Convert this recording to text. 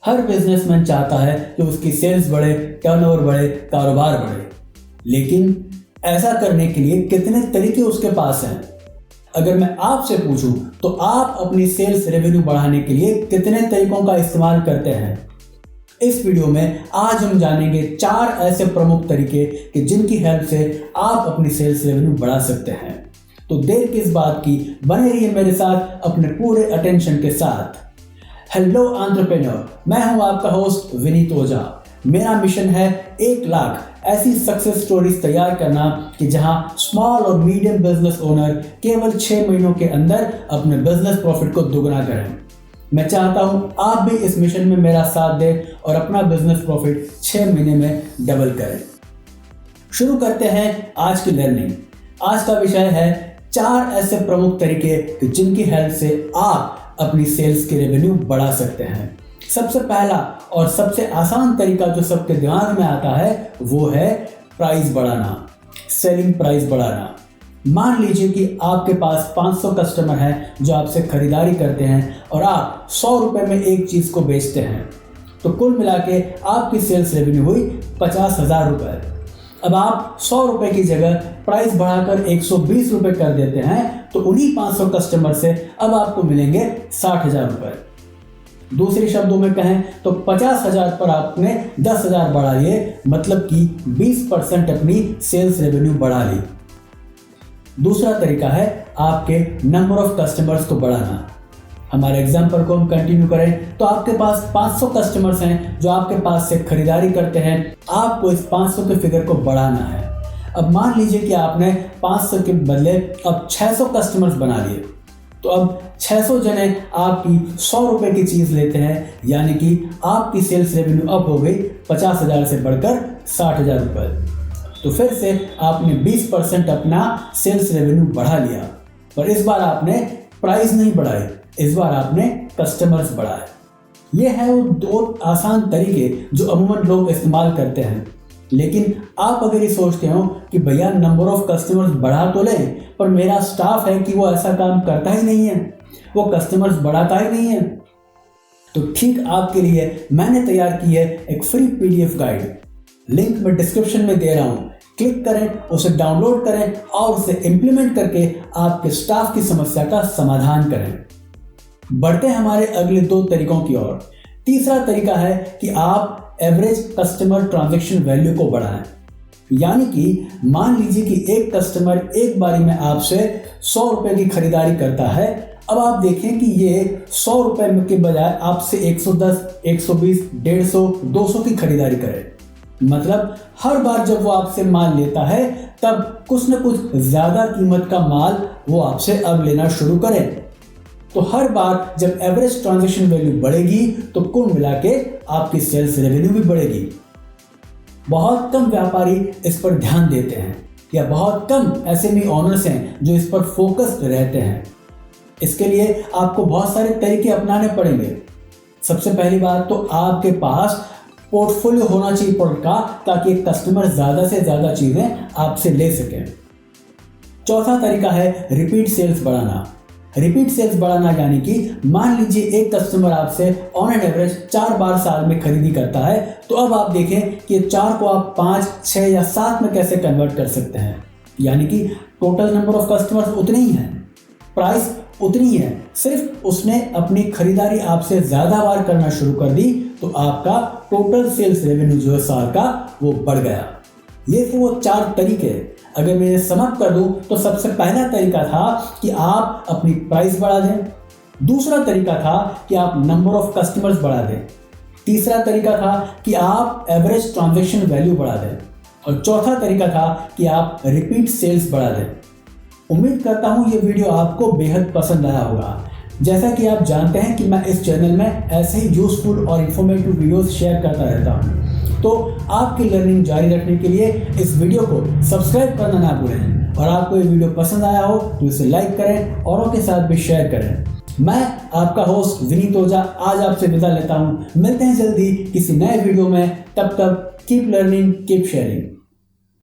हर businessman चाहता है कि उसकी सेल्स बढ़े, टर्नओवर बढ़े, कारोबार बढ़े। लेकिन ऐसा करने के लिए कितने तरीके उसके पास हैं? अगर मैं आपसे पूछूं तो आप अपनी सेल्स रेवेन्यू बढ़ाने के लिए कितने तरीकों का इस्तेमाल करते हैं? इस वीडियो में आज हम जानेंगे 4 ऐसे प्रमुख तरीके कि जिनकी हेल्प से आप अपनी सेल्स रेवेन्यू बढ़ा सकते हैं। तो देर किस बात की, बने रहिए मेरे साथ अपने पूरे अटेंशन के साथ। हेलो एंटरप्रेन्योर, मैं हूं आपका होस्ट विनीत ओझा। मेरा मिशन है 1 लाख ऐसी सक्सेस स्टोरीज तैयार करना कि जहां स्मॉल और मीडियम बिजनेस ओनर केवल 6 महीनों के अंदर अपने बिजनेस प्रॉफिट को दुगना करें। मैं चाहता हूं आप भी इस मिशन में मेरा साथ दें और अपना बिजनेस प्रॉफिट 6 महीने में डबल करें। शुरू करते हैं आज की लर्निंग। आज का विषय है 4 ऐसे प्रमुख तरीके कि जिनकी हेल्प से आप अपनी सेल्स की रेवेन्यू बढ़ा सकते हैं। सबसे पहला और सबसे आसान तरीका जो सबके दिमाग में आता है वो है प्राइस बढ़ाना, सेलिंग प्राइस बढ़ाना। मान लीजिए कि आपके पास 500 कस्टमर हैं जो आपसे खरीदारी करते हैं और आप 100 रुपए में एक चीज को बेचते हैं, तो कुल मिला के आपकी सेल्स रेवेन्यू हुई 50,000 रुपए। अब आप 100 रुपए की जगह प्राइस बढ़ाकर 120 रुपए कर देते हैं, तो उन्हीं 500 कस्टमर से अब आपको मिलेंगे 60,000 रुपए। दूसरे शब्दों में कहें तो 50,000 पर आपने 10,000 बढ़ा लिए, मतलब कि 20% अपनी सेल्स रेवेन्यू बढ़ा ली। दूसरा तरीका है आपके नंबर ऑफ कस्टमर्स को बढ़ाना। हमारे एग्जाम्पल को हम कंटिन्यू करें तो आपके पास 500 कस्टमर्स हैं जो आपके पास से खरीदारी करते हैं। आपको इस 500 के फिगर को बढ़ाना है। अब मान लीजिए कि आपने 500 के बदले अब 600 कस्टमर्स बना लिए, तो अब 600 जने आपकी 100 रुपए की चीज लेते हैं, यानी कि आपकी सेल्स रेवेन्यू अप हो गई 50,000 से बढ़कर 60,000 रुपए। तो फिर से आपने 20% अपना सेल्स रेवेन्यू बढ़ा लिया, पर इस बार आपने प्राइस नहीं बढ़ाई, इस बार आपने कस्टमर्स बढ़ाए। ये है वो 2 आसान तरीके जो अमूमन लोग इस्तेमाल करते हैं। लेकिन आप अगर ये सोचते हो कि भैया नंबर ऑफ कस्टमर्स बढ़ा तो ले, पर मेरा स्टाफ है कि वो ऐसा काम करता ही नहीं है, वो कस्टमर्स बढ़ाता ही नहीं है, तो ठीक आपके लिए मैंने तैयार की है एक फ्री PDF गाइड। लिंक मैं डिस्क्रिप्शन में दे रहा हूं, क्लिक करें, उसे डाउनलोड करें और उसे इंप्लीमेंट करके आपके स्टाफ की समस्या का समाधान करें। बढ़ते हैं हमारे अगले 2 तरीकों की ओर। तीसरा तरीका है कि आप एवरेज कस्टमर ट्रांजैक्शन वैल्यू को बढ़ाएं। यानी कि मान लीजिए कि एक कस्टमर एक बारी में आपसे 100 रुपए की खरीदारी करता है। अब आप देखें कि ये 100 रुपए के बजाय आपसे 110, 120, 150, 200 की खरीदारी करे। मतलब हर बार जब वो आपसे माल लेता है तब कुछ न कुछ ज्यादा कीमत का माल वो आपसे अब लेना शुरू करे। तो हर बार जब एवरेज ट्रांजैक्शन वैल्यू बढ़ेगी तो कुल मिला के आपकी सेल्स रेवेन्यू भी बढ़ेगी। बहुत कम व्यापारी इस पर ध्यान देते हैं, या बहुत कम SME ओनर्स हैं जो इस पर फोकस्ड रहते हैं। इसके लिए आपको बहुत सारे तरीके अपनाने पड़ेंगे। सबसे पहली बात तो आपके पास पोर्टफोलियो होना चाहिए प्रोडक्ट का, ताकि एक कस्टमर ज्यादा से ज्यादा चीजें आपसे ले सके। चौथा तरीका है रिपीट सेल्स बढ़ाना। रिपीट सेल्स बढ़ाना यानी कि मान लीजिए एक कस्टमर आपसे ऑन एन एवरेज 4 बार साल में खरीदी करता है, तो अब आप देखें कि 4 को आप 5, 6 या 7 में कैसे कन्वर्ट कर सकते हैं। यानी कि टोटल नंबर ऑफ कस्टमर्स उतने ही हैं, प्राइस उतनी है, सिर्फ उसने अपनी खरीदारी आपसे ज्यादा बार करना शुरू कर दी, तो आपका टोटल सेल्स रेवेन्यू जो है साल का वो बढ़ गया। ये थे वो 4 तरीके। अगर मैं समअप कर दूं तो सबसे पहला तरीका था कि आप अपनी प्राइस बढ़ा दें। दूसरा तरीका था कि आप नंबर ऑफ कस्टमर्स बढ़ा दें। तीसरा तरीका था कि आप एवरेज ट्रांजैक्शन वैल्यू बढ़ा दें। और चौथा तरीका था कि आप रिपीट सेल्स बढ़ा दें। उम्मीद करता हूं ये वीडियो आपको बेहद पसंद आया होगा। जैसा कि आप जानते हैं कि मैं इस चैनल में ऐसे ही यूजफुल और इन्फॉर्मेटिव वीडियोस शेयर करता रहता हूं, तो आपकी लर्निंग जारी रखने के लिए इस वीडियो को सब्सक्राइब करना ना भूलें। और आपको ये वीडियो पसंद आया हो तो इसे लाइक करें, औरों के साथ भी शेयर करें। मैं आपका होस्ट विनीत ओझा आज आपसे विदा लेता हूं। मिलते हैं जल्दी किसी नए वीडियो में। तब तक कीप लर्निंग, कीप शेयरिंग।